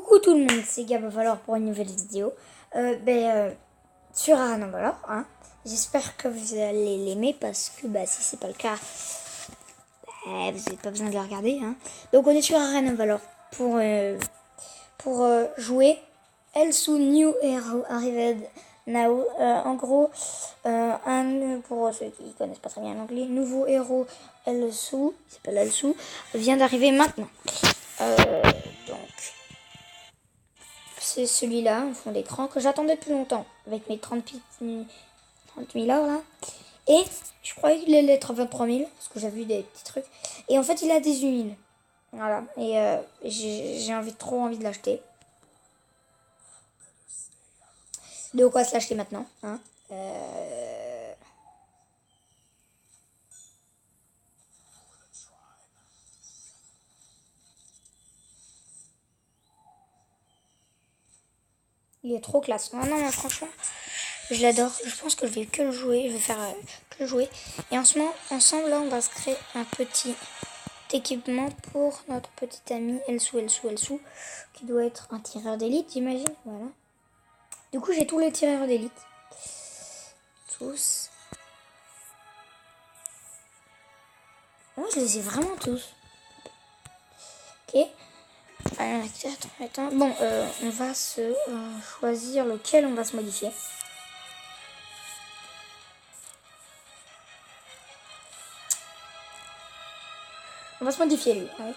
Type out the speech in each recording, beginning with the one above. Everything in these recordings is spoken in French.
Coucou tout le monde, c'est Gab Valor pour une nouvelle vidéo sur Arena Valor. J'espère que vous allez l'aimer parce que si c'est pas le cas, vous n'avez pas besoin de la regarder. Donc on est sur Arena Valor pour jouer Elsu New Hero Arrived Now. En gros, pour ceux qui connaissent pas très bien l'anglais, nouveau héros Elsu, il s'appelle Elsu, vient d'arriver maintenant. Donc c'est celui-là en fond d'écran que j'attendais depuis longtemps avec mes 30 000 heures là. Et je croyais qu'il allait être à 23 000 parce que j'ai vu des petits trucs. Et en fait il a 18 000. Voilà. Et j'ai trop envie de l'acheter. De quoi se l'acheter maintenant Il est trop classe. Non, mais franchement, je l'adore. Je pense que je vais que le jouer. Je vais faire que le jouer. Et en ce moment, ensemble, là, on va se créer un petit équipement pour notre petite amie Elsu, qui doit être un tireur d'élite, j'imagine. Voilà. Du coup, j'ai tous les tireurs d'élite. Tous. Moi, je les ai vraiment tous. Ok. Attends. Bon, on va se choisir lequel on va se modifier. On va se modifier lui. Oui.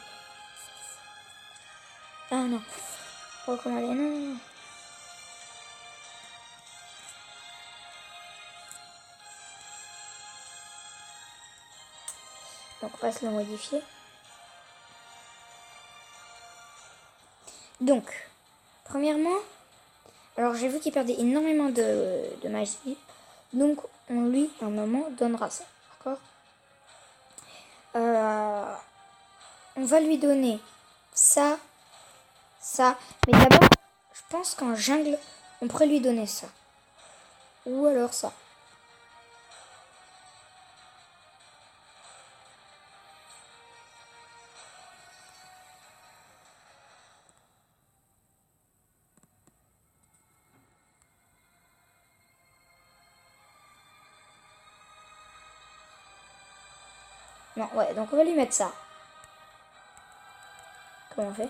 Ah non. Recommander. Non. Donc on va se le modifier. Donc, premièrement, alors j'ai vu qu'il perdait énormément de magie. Donc on lui, à un moment, donnera ça. D'accord. On va lui donner ça. Mais d'abord, je pense qu'en jungle, on pourrait lui donner ça. Ou alors ça. Non, ouais, donc on va lui mettre ça. Comment on fait?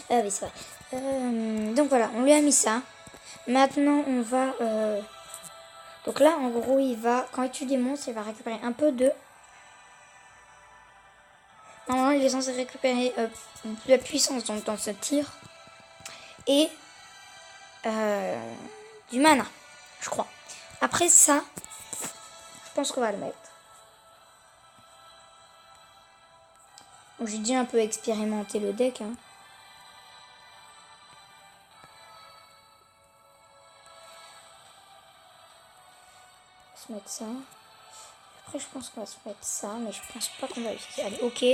Ah oui, c'est vrai. Donc voilà, on lui a mis ça. Maintenant, on va... Donc là, en gros, il va... Quand il tue des monstres, il va récupérer un peu de... Normalement, il est censé récupérer de la puissance dans ce tir. Et du mana, je crois. Après ça, je pense qu'on va le mettre. Donc j'ai déjà un peu expérimenté le deck. On va se mettre ça. Après, je pense qu'on va se mettre ça, mais je pense pas qu'on va l'utiliser. Allez, ok.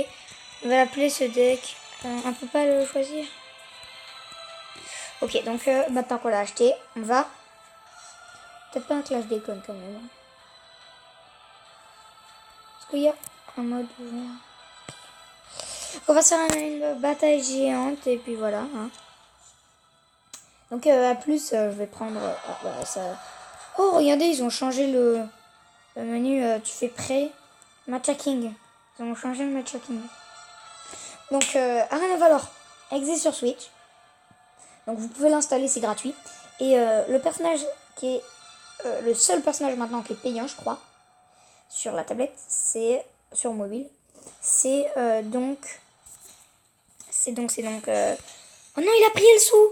On va l'appeler ce deck. On peut pas le choisir. Ok, donc maintenant qu'on l'a acheté, on va... Peut-être pas un clash déconne quand même. Est-ce qu'il y a un mode ouvert? On va faire une bataille géante et puis voilà. Donc à plus, je vais prendre... ça... Oh, regardez, ils ont changé le menu. Tu fais prêt. Matchmaking. Ils ont changé le matchmaking. Donc Arena Valor existe sur Switch. Donc vous pouvez l'installer, c'est gratuit. Et le personnage qui est... le seul personnage maintenant qui est payant, je crois, sur la tablette, c'est sur mobile. C'est donc... Oh non, il a pris le sou.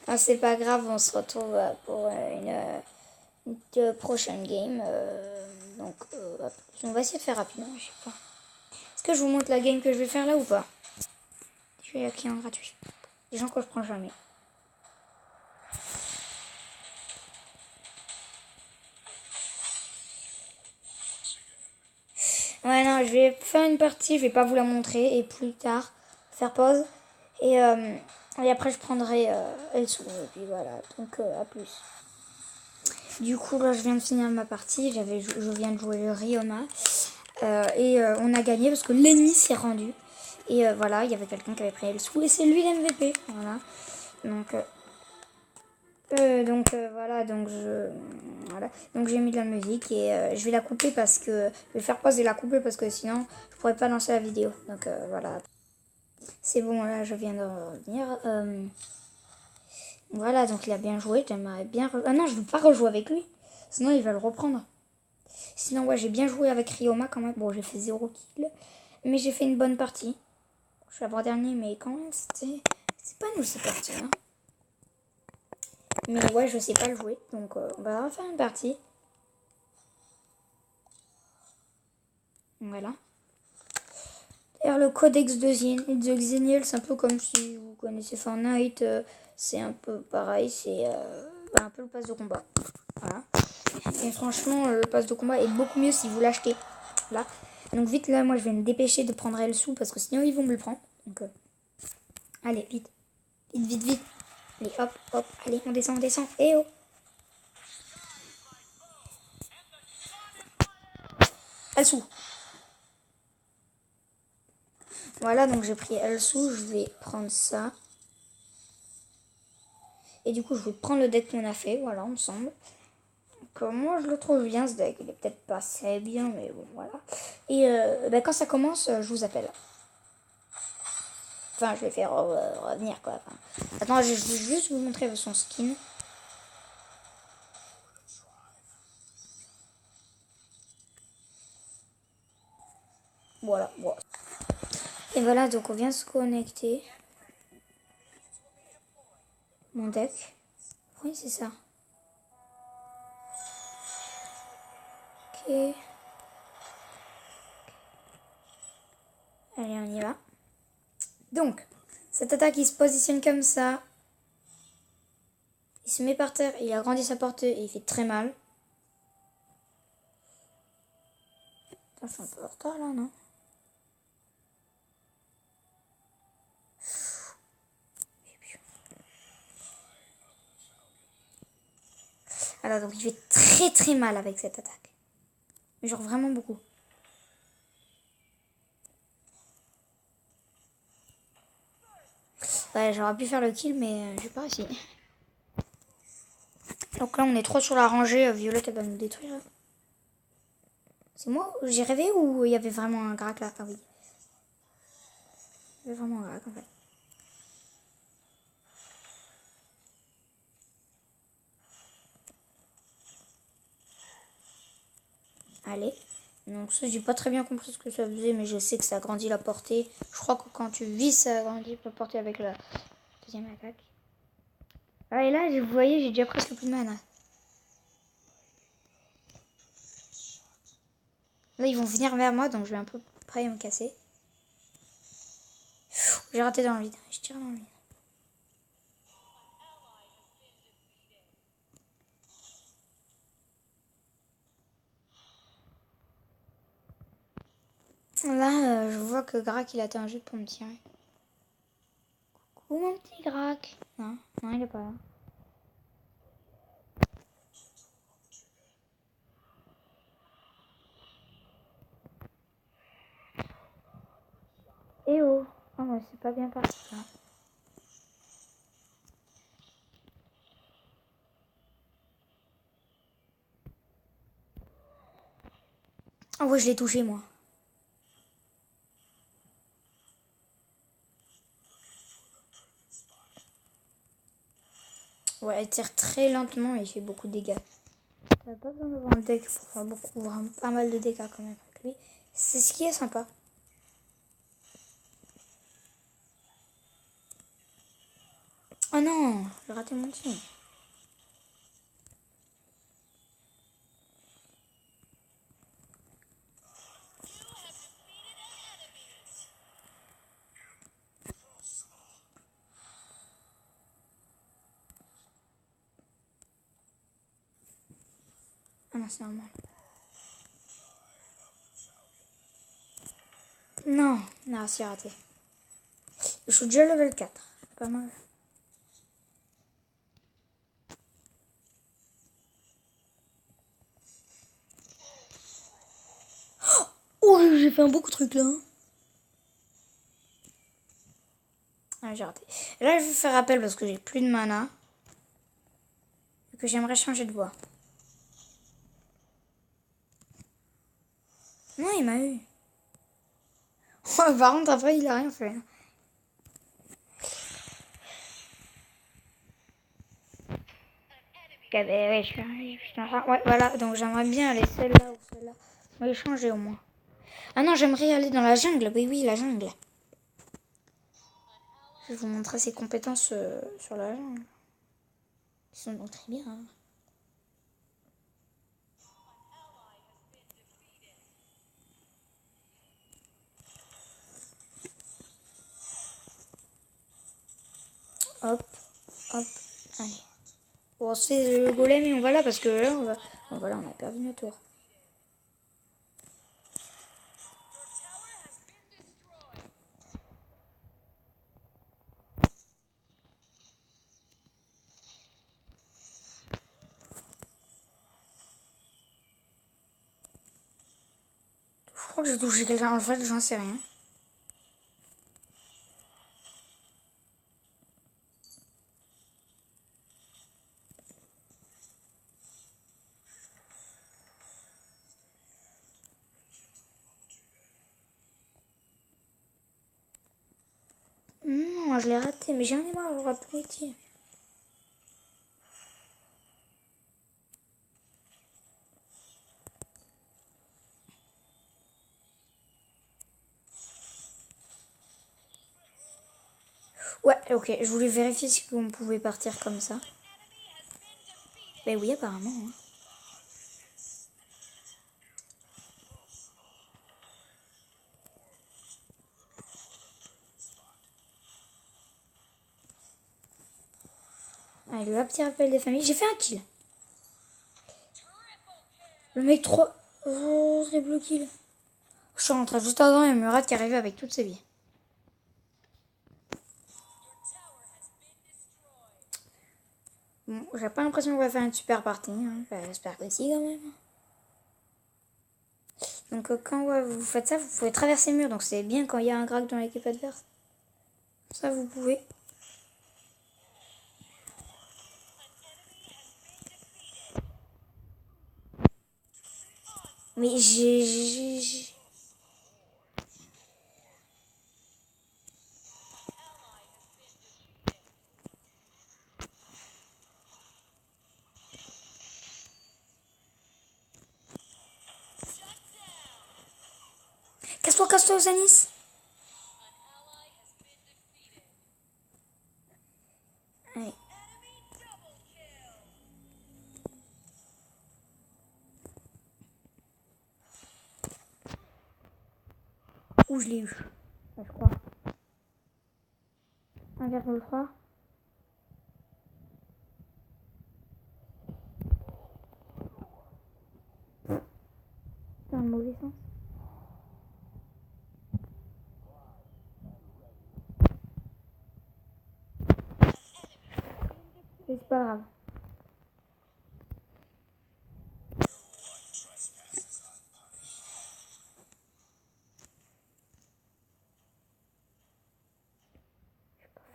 Ah, c'est pas grave, on se retrouve pour une prochaine game. Donc, on va essayer de faire rapidement, je sais pas. Est-ce que je vous montre la game que je vais faire là ou pas? Je vais acquis en gratuit. Des gens que je prends jamais. Ouais, non, je vais faire une partie, je vais pas vous la montrer. Et plus tard, faire pause. Et après, je prendrai Elsu. Et puis voilà, donc à plus. Du coup, là, je viens de finir ma partie. Je viens de jouer le Rioma. Et on a gagné parce que l'ennemi s'est rendu. Et voilà, il y avait quelqu'un qui avait pris le sou et c'est lui l'MVP. Voilà. Voilà, voilà. Donc j'ai mis de la musique et je vais la couper parce que je vais faire pause et la couper parce que sinon je pourrais pas lancer la vidéo. Donc voilà. C'est bon, là je viens de revenir. Voilà, donc il a bien joué. J'aimerais bien. Ah non, je ne veux pas rejouer avec lui. Sinon il va le reprendre. Sinon, ouais, j'ai bien joué avec Ryoma quand même. Bon, j'ai fait 0 kill. Mais j'ai fait une bonne partie. Je suis avant-dernier, mais quand même, c'est pas nous, c'est parti. Hein. Mais ouais, je sais pas le jouer. Donc, on va refaire une partie. Voilà. D'ailleurs, le codex de Xeniel, c'est un peu comme si vous connaissez Fortnite. C'est un peu pareil. C'est un peu le pass de combat. Voilà. Et franchement, le pass de combat est beaucoup mieux si vous l'achetez. Là. Donc, vite, là, moi, je vais me dépêcher de prendre le sou parce que sinon, ils vont me le prendre. Donc, allez, vite. Vite, vite, vite. Allez, hop, hop. Allez, on descend, on descend. Eh oh. Elsou. Voilà, donc j'ai pris Elsou. Je vais prendre ça. Et du coup, je vais prendre le deck qu'on a fait. Voilà, ensemble. Donc, moi, je le trouve bien, ce deck. Il est peut-être pas assez bien, mais bon, voilà. Et quand ça commence, je vous appelle. Enfin, je vais faire revenir, quoi. Enfin, attends, je vais juste vous montrer son skin. Voilà, voilà. Et voilà, donc on vient se connecter. Mon deck. Oui, c'est ça. Ok. Allez, on y va. Donc, cette attaque, il se positionne comme ça. Il se met par terre, il agrandit sa portée et il fait très mal. Putain, je suis un peu en retard là, non? Alors, donc il fait très très mal avec cette attaque. Mais genre vraiment beaucoup. Ouais, j'aurais pu faire le kill, mais j'ai pas réussi. Donc là, on est trop sur la rangée. Violette, elle va nous détruire. C'est moi, j'ai rêvé ou il y avait vraiment un Grack là? Ah oui. Il y avait vraiment un Grack en fait. Allez. Donc ça, j'ai pas très bien compris ce que ça faisait, mais je sais que ça agrandit la portée. Je crois que quand tu vises, ça agrandit la portée avec la deuxième attaque. Ah, et là, vous voyez, j'ai déjà presque plus de mana. Là, ils vont venir vers moi, donc je vais un peu près me casser. J'ai raté dans le vide. Je tire dans le vide. Là, je vois que Grack, il a atteint un jeu pour me tirer. Coucou, mon petit Grack. Non, non, il est pas là. Eh oh. Oh, mais c'est pas bien parti, là. Oh, ouais, je l'ai touché, moi. Ouais, elle tire très lentement et il fait beaucoup de dégâts. T'as pas besoin d'avoir un deck pour faire beaucoup, vraiment pas mal de dégâts quand même avec lui. C'est ce qui est sympa. Oh non, j'ai raté mon tir. Ah non, c'est normal. Non, non, c'est raté. Je suis déjà level 4. Pas mal. Oh, j'ai fait un beau truc là. Ah, j'ai raté. Et là, je vais faire appel parce que j'ai plus de mana. Et que j'aimerais changer de voix. Non, il m'a eu. Par contre, après, il a rien fait. Ok, ben, ouais, ouais, voilà, donc j'aimerais bien aller celle-là ou celle-là. On va les changer au moins. Ah non, j'aimerais aller dans la jungle. Oui, oui, la jungle. Je vais vous montrer ses compétences sur la jungle. Ils sont donc très bien. Hein. Hop, hop, allez. Bon, c'est le golem et on va là parce que là, on va... Bon, voilà, on a perdu notre tour. Je crois que j'ai touché quelqu'un. En fait, j'en sais rien. Non, je l'ai raté, mais j'en ai marre, j'aurais plus été. Ouais, ok, je voulais vérifier si on pouvait partir comme ça. Ben oui, apparemment. Hein. Allez, le petit rappel des familles. J'ai fait un kill. Le mec 3. Oh, triple kill. Je suis rentré juste avant et Murat qui arrivait avec toutes ses vies. Bon, j'ai pas l'impression qu'on va faire une super partie. Hein. J'espère que si quand même. Donc quand vous faites ça, vous pouvez traverser le mur. Donc c'est bien quand il y a un Grack dans l'équipe adverse. Ça, vous pouvez. Mais j'ai... Casse-toi, Zanis. Allez. Où je l'ai eu, je crois. 1,3. Dans le mauvais sens. Mais c'est pas grave.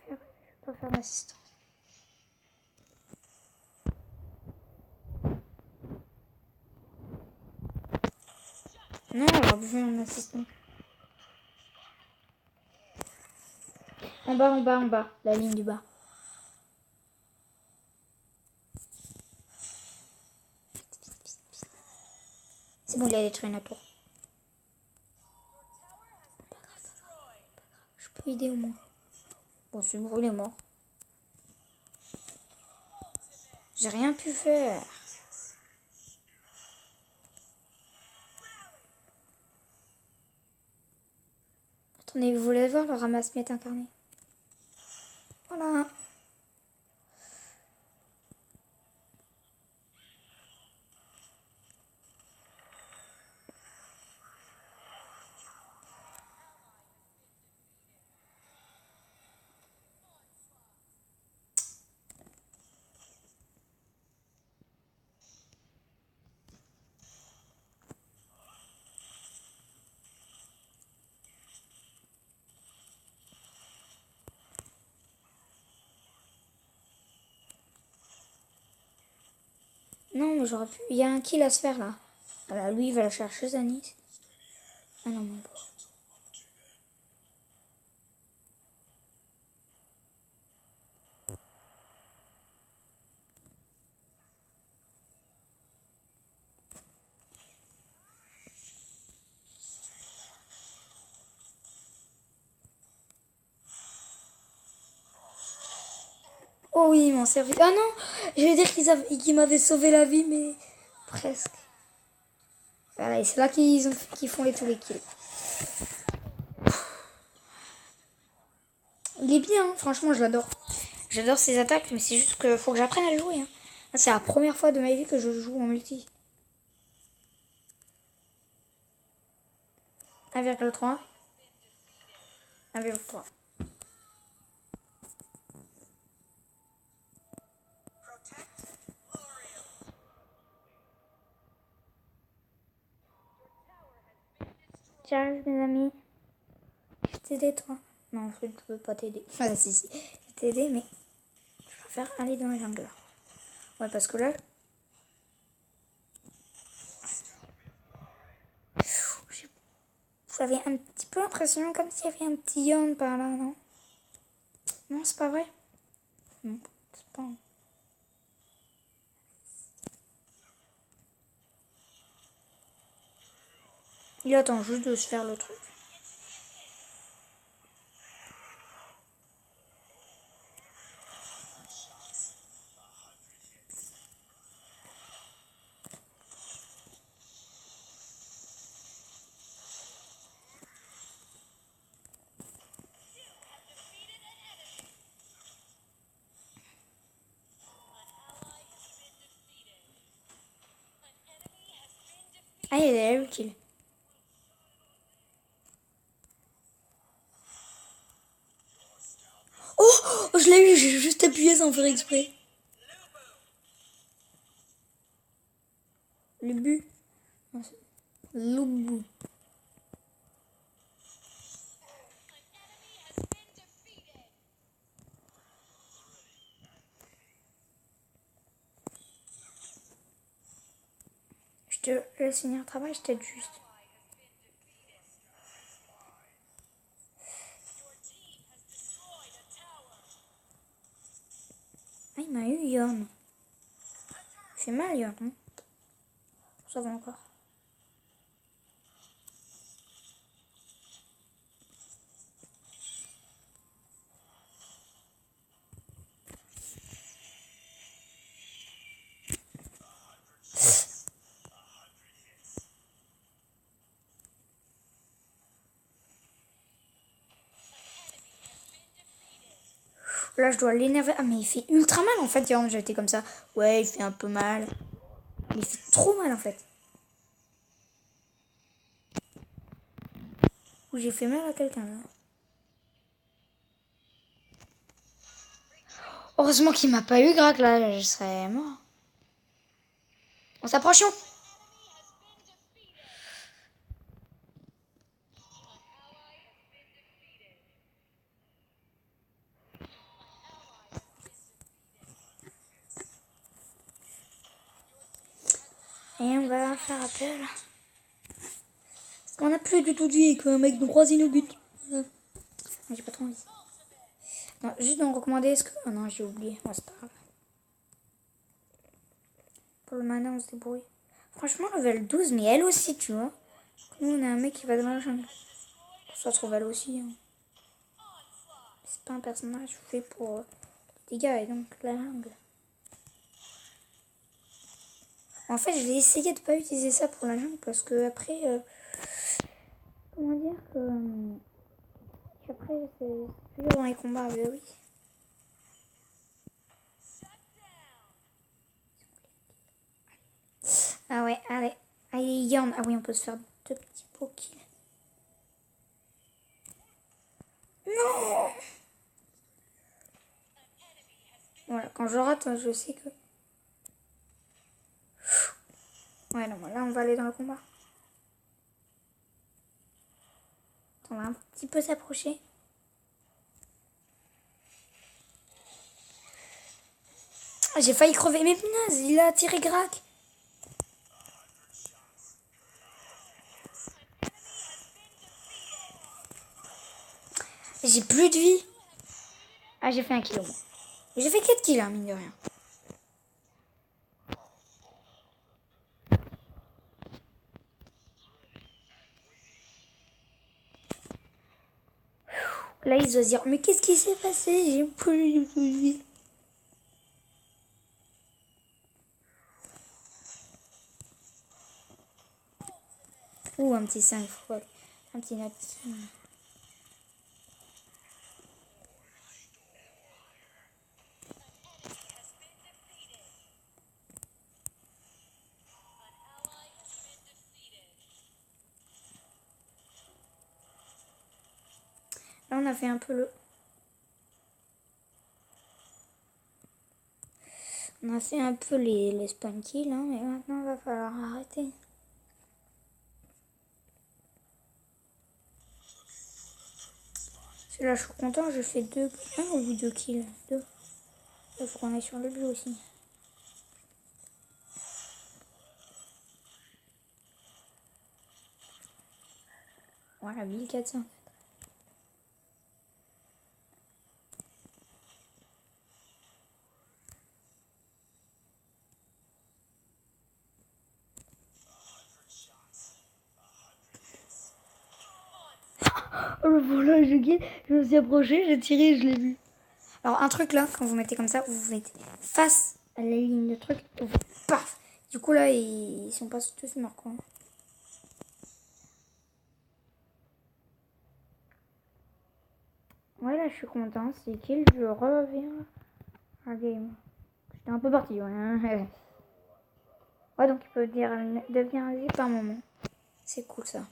Je vais pas faire d'assistant. Non, on va bouger un assistant. En bas. La ligne du bas. C'est bon, il a détruit la tour. Je peux aider au moins. Bon, c'est bon, il est mort. J'ai rien pu faire. Attendez, vous voulez voir le ramasse-miettes incarné? Voilà. Non, mais j'aurais pu. Il y a un kill à se faire là. Voilà, lui, il va la chercher, Zanis. Ah non, mon pauvre. Oh oui, ils m'ont servi. Ah non, je vais dire qu'ils m'avaient sauvé la vie, mais presque. Voilà, et c'est là qu'ils font tous les kills. Il est bien, hein. Franchement, je l'adore. J'adore ses attaques, mais c'est juste qu'il faut que j'apprenne à le jouer. Hein. C'est la première fois de ma vie que je joue en multi. 1,3. 1,3. J'arrive, mes amis. Je vais t'aider, toi. Non, je ne peux pas t'aider. Ah, si, si. Je vais t'aider, mais je préfère aller dans la jungle. Ouais, parce que là... J'avais un petit peu l'impression comme s'il y avait un petit Yon par là, non? Non, c'est pas vrai? Non, c'est pas... Il attend juste de se faire le truc. Ah, il est là, le kill. Oh, je l'ai eu, j'ai juste appuyé sans faire exprès. Le but. Loubou. Je te laisse finir le travail, je t'aide juste. Ah, il m'a eu Yon. Il fait mal, Yon. Hein, ça va encore. Là, je dois l'énerver. Ah, mais il fait ultra mal en fait. Yon, j'étais comme ça. Ouais, il fait un peu mal. Mais il fait trop mal en fait. Ou j'ai fait mal à quelqu'un là. Heureusement qu'il m'a pas eu Grac là, je serais mort. On s'approche. Et on va faire appel. Parce qu'on a plus du tout de vie et qu'un mec de 3 inobut. Voilà. J'ai pas trop envie. Non, juste d'en recommander, est-ce que... Oh non, j'ai oublié. Oh, c'est pas grave. Pour le mana, on se débrouille. Franchement, level 12, mais elle aussi, tu vois. Nous, on a un mec qui va dans la jungle. Ça se trouve, elle aussi. Hein. C'est pas un personnage fait pour les dégâts et donc la jungle. En fait, je vais essayer de pas utiliser ça pour la jungle parce que après... comment dire que... après, c'est toujours dans les combats, mais oui. Ah ouais, allez. Allez, Yorn. Ah oui, on peut se faire 2 petits beaux kills. Non! Voilà, quand je rate, je sais que... Ouais, non, là, on va aller dans le combat. On va un petit peu s'approcher. Ah, j'ai failli crever. Mais punaise, il a tiré Grac. J'ai plus de vie. Ah, j'ai fait 1 kilo, moi. J'ai fait 4 kills, hein, mine de rien. Là, ils doivent se dire, mais qu'est-ce qui s'est passé? J'ai plus de vie. Ouh, un petit 5 fois. Un petit note. Là, on a fait un peu le... On a fait un peu les spawn kills, hein, mais maintenant, il va falloir arrêter. Là, je suis content, je fais 1 ou 2 kills. 2. Il faut qu'on aille sur le but aussi. Voilà, 1400. Oh le voilà, je me suis approché, j'ai tiré, je l'ai vu. Alors un truc là, quand vous mettez comme ça, vous mettez face à la ligne de truc, et vous paf. Du coup là, ils sont pas tous morts quoi. Ouais là, je suis content, c'est kill, je reviens à game. J'étais un peu parti, ouais. Ouais, donc il peut devenir un par moment. C'est cool ça.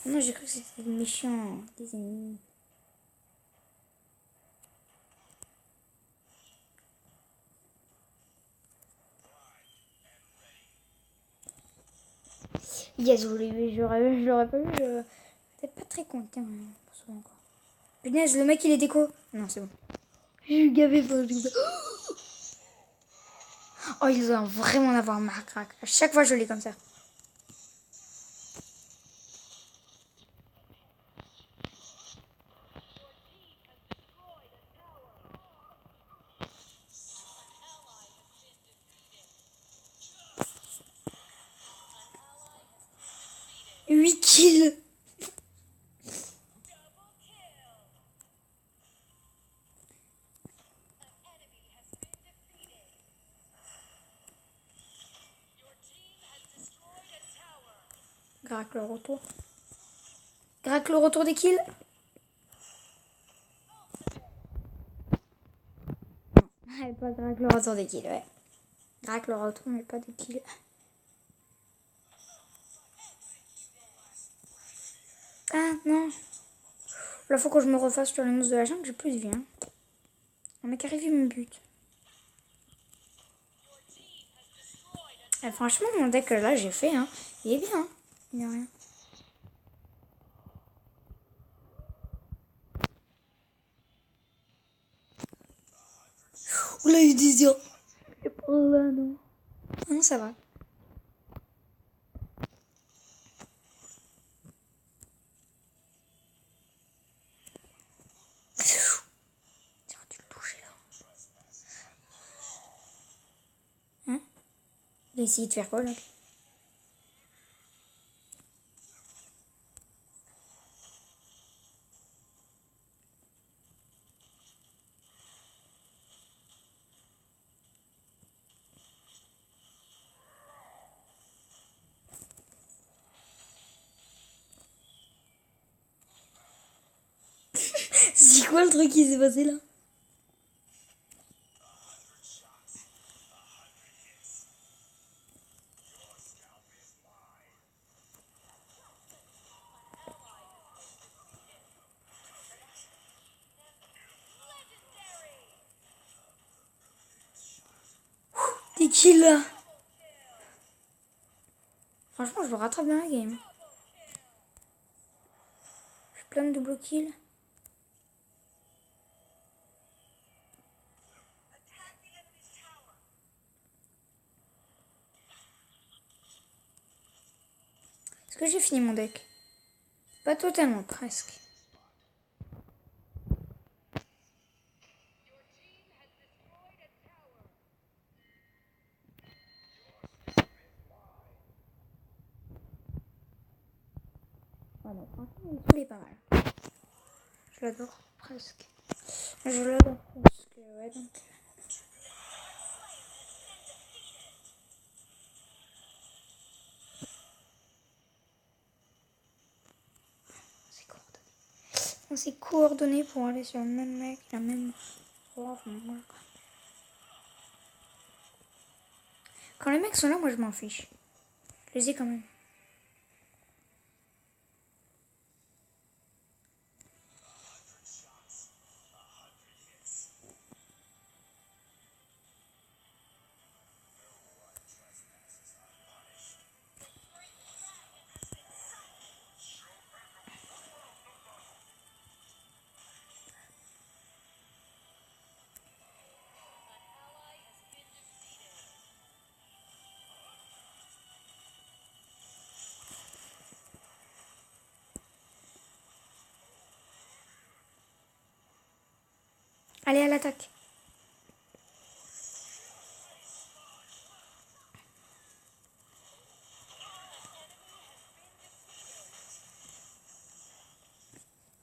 Non, j'ai cru que c'était des méchants, des ennemis. Yes, j'aurais pas eu. Peut-être pas très content. Hein, encore. Punaise, le mec il est déco. Non, c'est bon. J'ai eu gavé pour le tout. Oh, ils doivent vraiment en avoir marre, crack. À chaque fois, je l'ai comme ça. Huit kills. Grac le retour. Grac le retour des kills. Ouais, pas Grac le retour des kills, ouais. Grac le retour, mais pas des kills. Ah, non. Là, faut que je me refasse sur les monstres de la jungle, j'ai plus de vie. Hein. On mec arrivé mon but. Et franchement, mon deck là, j'ai fait, hein. Il est bien, hein. Il n'y a rien. Oula, il dit c'est pas là, non. Ah non, ça va. Tiens, tu le toucher là. Hein? Il a essayé de faire quoi là? C'est quoi le truc qui s'est passé là? Des kills là. Franchement, je le rattrape dans la game. Je suis plein de double kills. Est-ce que j'ai fini mon deck? Pas totalement, presque. Je l'adore, presque. Je l'adore presque, ouais, donc... On s'est coordonné pour aller sur le même mec, la même... Oh, voilà. Quand les mecs sont là, moi je m'en fiche. Je les ai quand même. Allez, à l'attaque.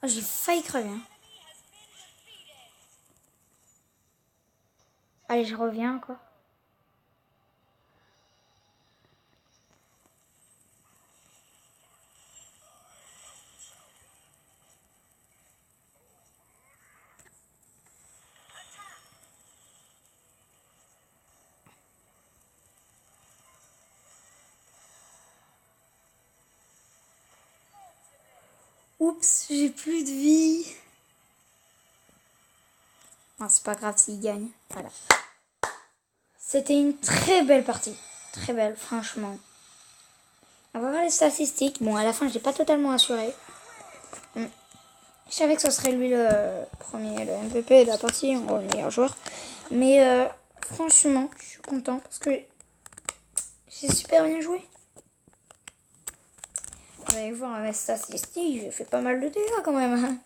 Oh, j'ai failli crever. Hein. Allez, je reviens encore. Oups, j'ai plus de vie. Bon, c'est pas grave s'il gagne. Voilà. C'était une très belle partie. Très belle, franchement. On va voir les statistiques. Bon, à la fin, je l'ai pas totalement assuré. Je savais que ce serait lui le premier, le MVP de la partie, en gros, le meilleur joueur. Mais franchement, je suis content parce que j'ai super bien joué. Vous allez voir mes statistiques, j'ai fait pas mal de dégâts quand même.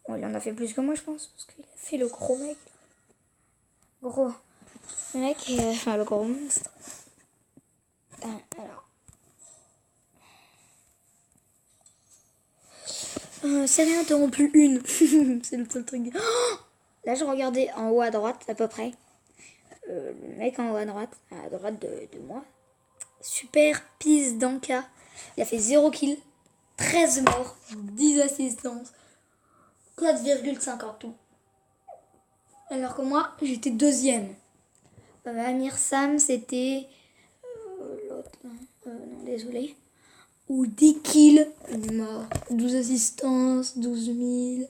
Bon, il en a fait plus que moi, je pense, parce qu'il a fait le gros mec. Gros mec, enfin le gros monstre. Alors. Série interrompue 1. C'est le seul truc. Oh, là, je regardais en haut à droite, à peu près. Le mec en haut à droite de moi. Super Peace Danka. Il a fait 0 kill, 13 morts, 10 assistances, 4,50 tout. Alors que moi, j'étais deuxième. Amir Sam, c'était l'autre. Non, désolé. Ou 10 kills, mort. 12 assistances, 12 000.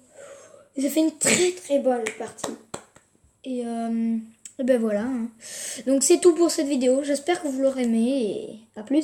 Et ça fait une très très bonne partie. Et ben voilà. Hein. Donc c'est tout pour cette vidéo. J'espère que vous l'aurez aimé et à plus.